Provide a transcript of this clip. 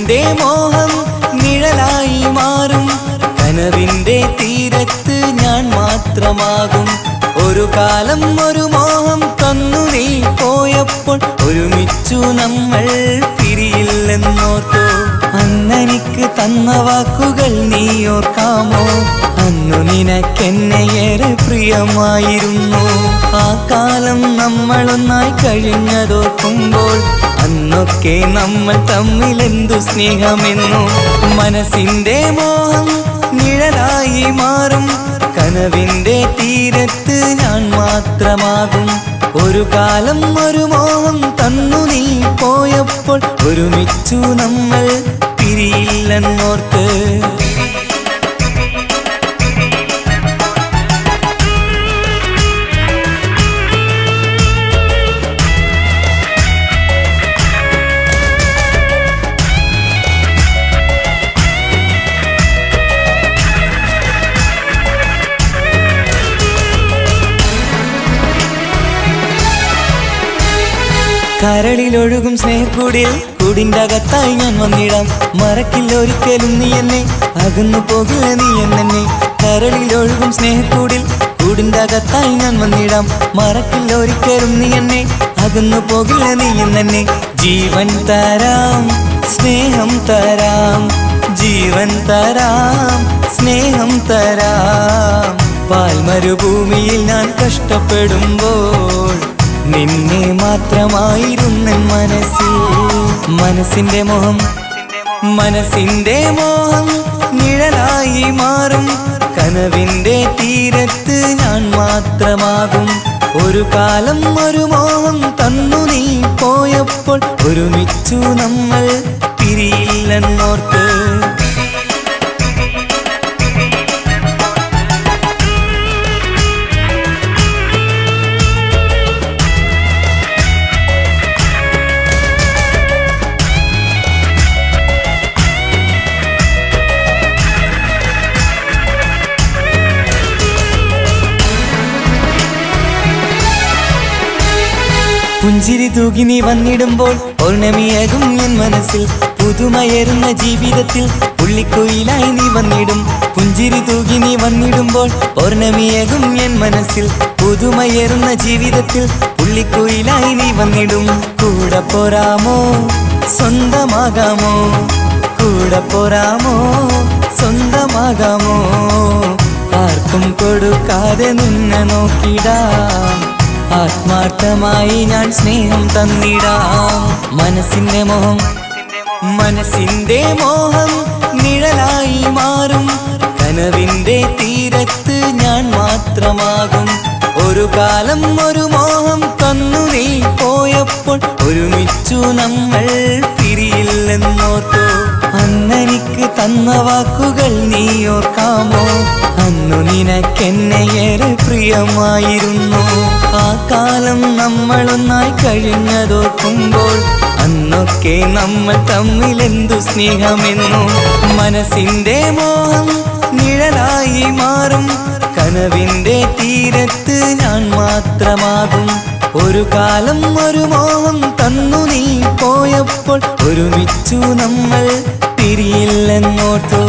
മനസ്സിന്റെ മോഹം നിഴലായി മാറും. കനവിന്റെ തീരത്ത് ഞാൻ മാത്രമാകും. ഒരു കാലം ഒരു മോഹം തന്നു നീ പോയപ്പോൾ ഒരുമിച്ചു നമ്മൾ പിരിയില്ലെന്നോർത്തു. അന്നെനിക്ക് തന്ന വാക്കുകൾ നീ ഓർക്കാമോ? അന്നു നിനക്കെന്നെ ഏറെ പ്രിയമായിരുന്നു. ആ കാലം നമ്മളൊന്നായി കഴിഞ്ഞതോർക്കുമ്പോൾ അന്നൊക്കെ നമ്മൾ തമ്മിലെന്തു സ്നേഹമെന്നു. മനസ്സിന്റെ മോഹം നിഴലായി മാറും. കനവിന്റെ തീരത്ത് ഞാൻ മാത്രമാകും. ഒരു കാലം ഒരു മോഹം തന്നു നീ പോയപ്പോൾ ഒരുമിച്ചു നമ്മൾ പിരിയില്ലെന്നോർത്ത്. കരളിലൊഴുകും സ്നേഹക്കൂടിൽ കൂടിൻ്റെ അകത്തായി ഞാൻ വന്നിടാം. മറക്കില്ല ഒരിക്കലും നീ എന്നെ, അകന്നു പോകില്ല നീ എന്നെ. കരളിലൊഴുകും സ്നേഹക്കൂടിൽ കൂടിൻ്റെ അകത്തായി ഞാൻ വന്നിടാം. മറക്കില്ല ഒരിക്കലും നീ എന്നെ, അകന്നു പോകില്ല നീ എന്നെ. ജീവൻ തരാം, സ്നേഹം തരാം, ജീവൻ തരാം, സ്നേഹം തരാം. പാൽമരുഭൂമിയിൽ ഞാൻ കഷ്ടപ്പെടുമ്പോൾ നിന്നെ മാത്രമായിരുന്നു മനസ്സിൽ. മനസ്സിന്റെ മോഹം, മനസ്സിന്റെ മോഹം നിഴലായി മാറും. കനവിന്റെ തീരത്ത് ഞാൻ മാത്രമാകും. ഒരു കാലം ഒരു മോഹം തന്നു നീ പോയപ്പോൾ ഒരുമിച്ചു നമ്മൾ പിരിയില്ലെന്നോർത്ത്. പുഞ്ചിരി തൂകി നീ വന്നിടുമ്പോൾ പൗർണമിയാകും എൻ മനസ്സിൽ. പുതുമയേറുന്ന ജീവിതത്തിൽ പുള്ളിക്കുയിലായി നീ വന്നിടും. പുഞ്ചിരി തൂകി നീ വന്നിടുമ്പോൾ പൗർണമിയാകും എൻ മനസ്സിൽ. പുതുമയേറുന്ന ജീവിതത്തിൽ പുള്ളിക്കുയിലായി നീ വന്നിടും. കൂടെ പോരാമോ, സ്വന്തമാകാമോ? കൂടെ പോരാമോ, സ്വന്തമാകാമോ? ആർക്കും കൊടുക്കാതെ നിന്നെ നോക്കിടാം. ആത്മാർത്ഥമായി ഞാൻ സ്നേഹം തന്നിടാം. മനസ്സിന്റെ മോഹം, മനസ്സിന്റെ മോഹം നിഴലായി മാറും. കനവിന്റെ തീരത്ത് ഞാൻ മാത്രമാകും. ഒരു കാലം ഒരു മോഹം തന്നു നീ പോയപ്പോൾ ഒരുമിച്ചു നമ്മൾ പിരിയില്ലെന്നോർത്തു. അന്നെനിക്ക് തന്ന വാക്കുകൾ നീ ഓർക്കാമോ? അന്നു നിനക്കെന്നെ ഏറെ പ്രിയമായിരുന്നു. ആ കാലം നമ്മളൊന്നായി കഴിഞ്ഞതോർക്കുമ്പോൾ അന്നൊക്കെ നമ്മൾ തമ്മിലെന്തു സ്നേഹമെന്നു. മനസ്സിന്റെ മോഹം നിഴലായി മാറും. കനവിന്റെ തീരത്ത് ഞാൻ മാത്രമാകും. ഒരു കാലം ഒരു മോഹം തന്നു നീ പോയപ്പോൾ ഒരുമിച്ചു നമ്മൾ പിരിയില്ലെന്നോർത്തു.